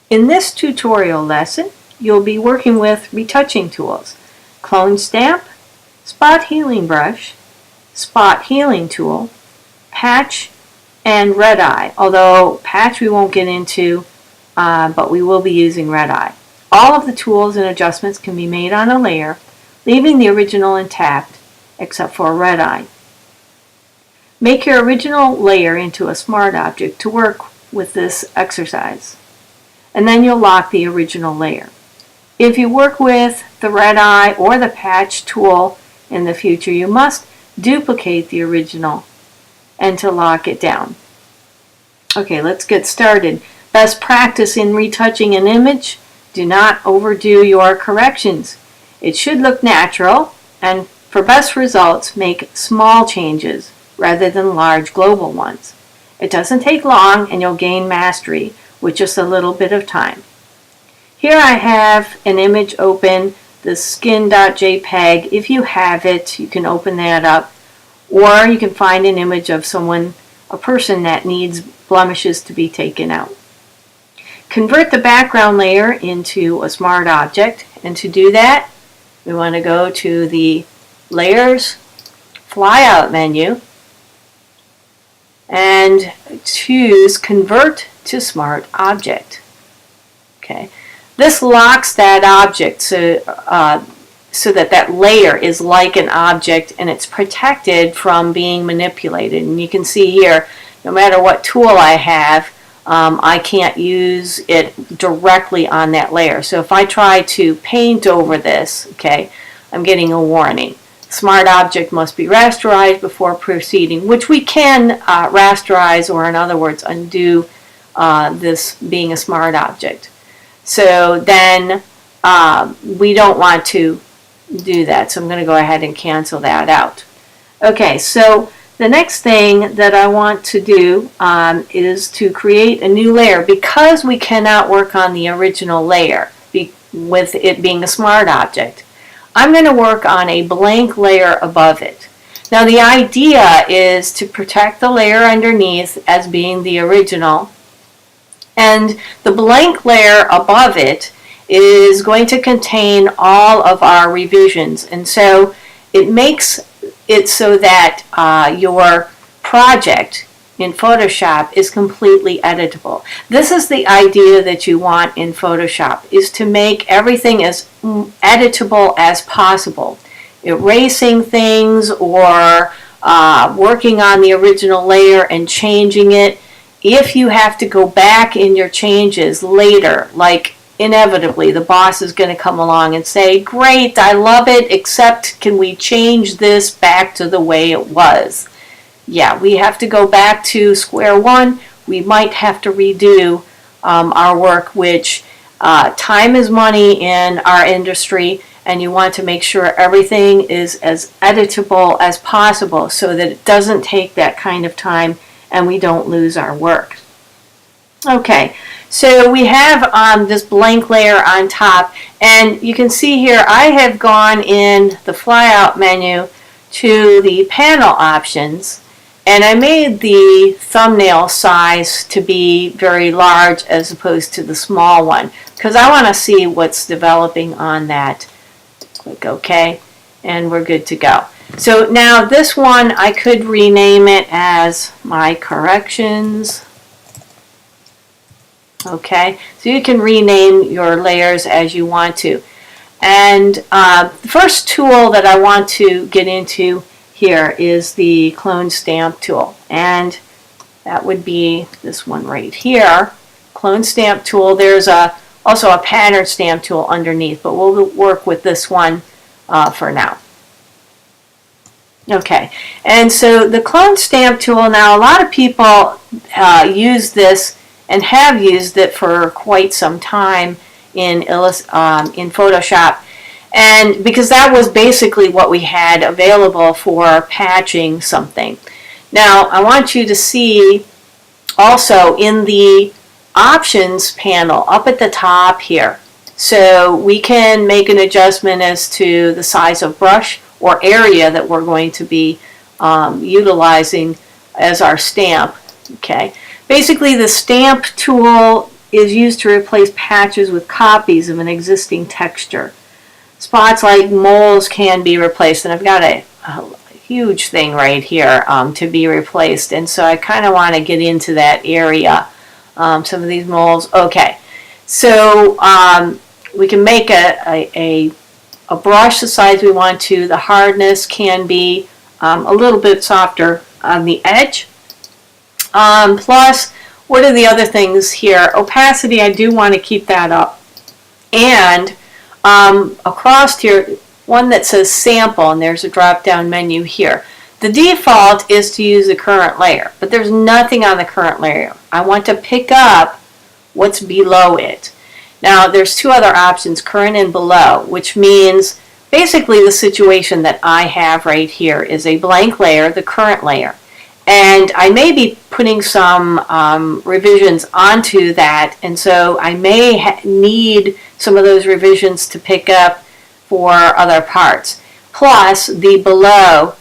In this tutorial lesson, you'll be working with retouching tools, clone stamp, spot healing brush, spot healing tool, patch, and red eye. Although patch we won't get into, but we will be using red eye. All of the tools and adjustments can be made on a layer, leaving the original intact, except for red eye. Make your original layer into a smart object to work with this exercise, and then you'll lock the original layer. If you work with the red eye or the patch tool in the future, you must duplicate the original and to lock it down. Okay, let's get started. Best practice in retouching an image: do not overdo your corrections. It should look natural, and for best results, make small changes rather than large global ones. It doesn't take long, and you'll gain mastery with just a little bit of time. Here I have an image open, the skin.jpg. If you have it, you can open that up, or you can find an image of a person that needs blemishes to be taken out. Convert the background layer into a smart object, and to do that, we want to go to the Layers flyout menu and choose Convert to Smart Object. Okay, this locks that object so that layer is like an object and it's protected from being manipulated. And you can see here, no matter what tool I have, I can't use it directly on that layer. So if I try to paint over this, okay, I'm getting a warning. Smart object must be rasterized before proceeding, which we can rasterize, or in other words, undo this being a smart object. So then we don't want to do that. So I'm going to go ahead and cancel that out. Okay, so the next thing that I want to do is to create a new layer, because we cannot work on the original layer with it being a smart object. I'm going to work on a blank layer above it. Now the idea is to protect the layer underneath as being the original, and the blank layer above it is going to contain all of our revisions, and so it makes it so that your project in Photoshop is completely editable. This is the idea that you want in Photoshop, is to make everything as editable as possible. Erasing things or working on the original layer and changing it. If you have to go back in your changes later, like inevitably the boss is going to come along and say, great, I love it, except can we change this back to the way it was? Yeah, we have to go back to square one. We might have to redo our work, which time is money in our industry, and you want to make sure everything is as editable as possible so that it doesn't take that kind of time and we don't lose our work. Okay, so we have this blank layer on top, and you can see here I have gone in the flyout menu to the panel options, and I made the thumbnail size to be very large as opposed to the small one, because I want to see what's developing on that. Click OK, and we're good to go. So now this one, I could rename it as My Corrections. Okay, so you can rename your layers as you want to. And the first tool that I want to get into here is the clone stamp tool, and that would be this one right here, clone stamp tool. There's also a pattern stamp tool underneath, but we'll work with this one for now. Okay, and so the clone stamp tool, now a lot of people use this and have used it for quite some time in Photoshop. And because that was basically what we had available for patching something. Now, I want you to see also in the options panel up at the top here. So we can make an adjustment as to the size of brush or area that we're going to be utilizing as our stamp. Okay. Basically, the stamp tool is used to replace patches with copies of an existing texture. Spots like moles can be replaced, and I've got a huge thing right here to be replaced, and so I kind of want to get into that area. Some of these moles. Okay, so we can make a brush the size we want to. The hardness can be a little bit softer on the edge. Plus, what are the other things here? Opacity, I do want to keep that up. And across here, one that says sample, and there's a drop-down menu here. The default is to use the current layer, but there's nothing on the current layer. I want to pick up what's below it. Now, there's two other options, current and below, which means basically the situation that I have right here is a blank layer, the current layer. And I may be putting some revisions onto that, and so I may need some of those revisions to pick up for other parts. Plus the below,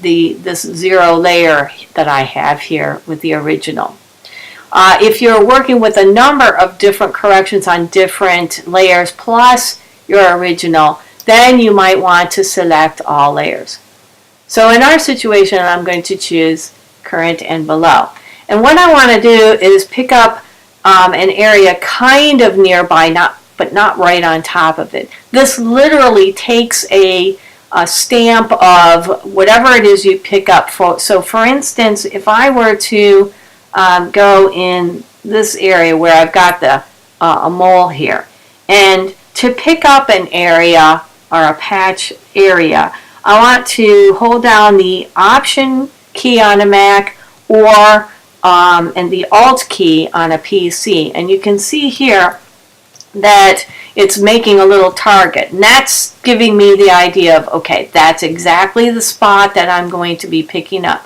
this zero layer that I have here with the original. If you're working with a number of different corrections on different layers plus your original, then you might want to select all layers. So in our situation, I'm going to choose current and below. And what I want to do is pick up an area kind of nearby, but not right on top of it. This literally takes a stamp of whatever it is you pick up. So for instance, if I were to go in this area where I've got a mole here, and to pick up an area or a patch area, I want to hold down the Option key on a Mac or and the Alt key on a PC, and you can see here that it's making a little target, and that's giving me the idea of, okay, that's exactly the spot that I'm going to be picking up.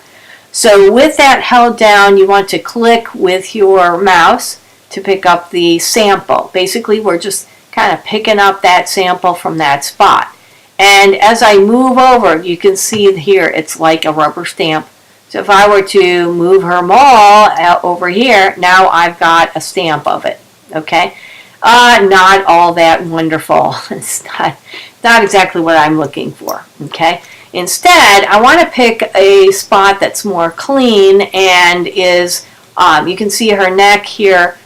So with that held down, you want to click with your mouse to pick up the sample. Basically, we're just kind of picking up that sample from that spot. And as I move over, you can see here it's like a rubber stamp. So if I were to move her mole over here, now I've got a stamp of it. Okay? Not all that wonderful. It's not exactly what I'm looking for. Okay? Instead, I want to pick a spot that's more clean and is, you can see her neck here.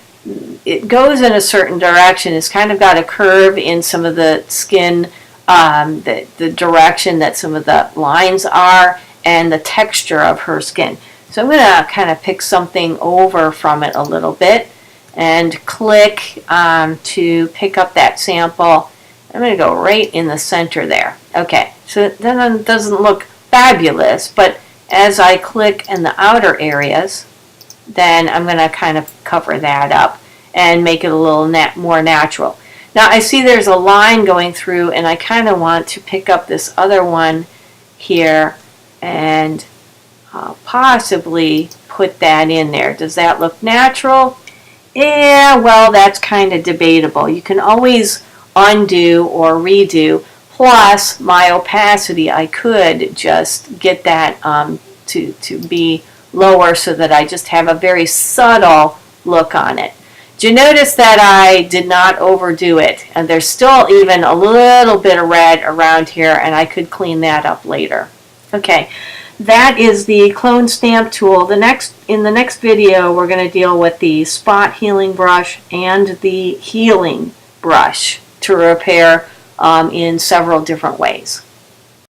It goes in a certain direction. It's kind of got a curve in some of the skin, the direction that some of the lines are, and the texture of her skin. So I'm going to kind of pick something over from it a little bit and click to pick up that sample. I'm going to go right in the center there. Okay, so then it doesn't look fabulous, but as I click in the outer areas, then I'm going to kind of cover that up and make it a little more natural. Now I see there's a line going through, and I kind of want to pick up this other one here and possibly put that in there. Does that look natural? Yeah, well, that's kind of debatable. You can always undo or redo. Plus my opacity, I could just get that to be lower so that I just have a very subtle look on it. Do you notice that I did not overdo it? And there's still even a little bit of red around here, and I could clean that up later. Okay, that is the clone stamp tool. In the next video, we're going to deal with the spot healing brush and the healing brush to repair in several different ways.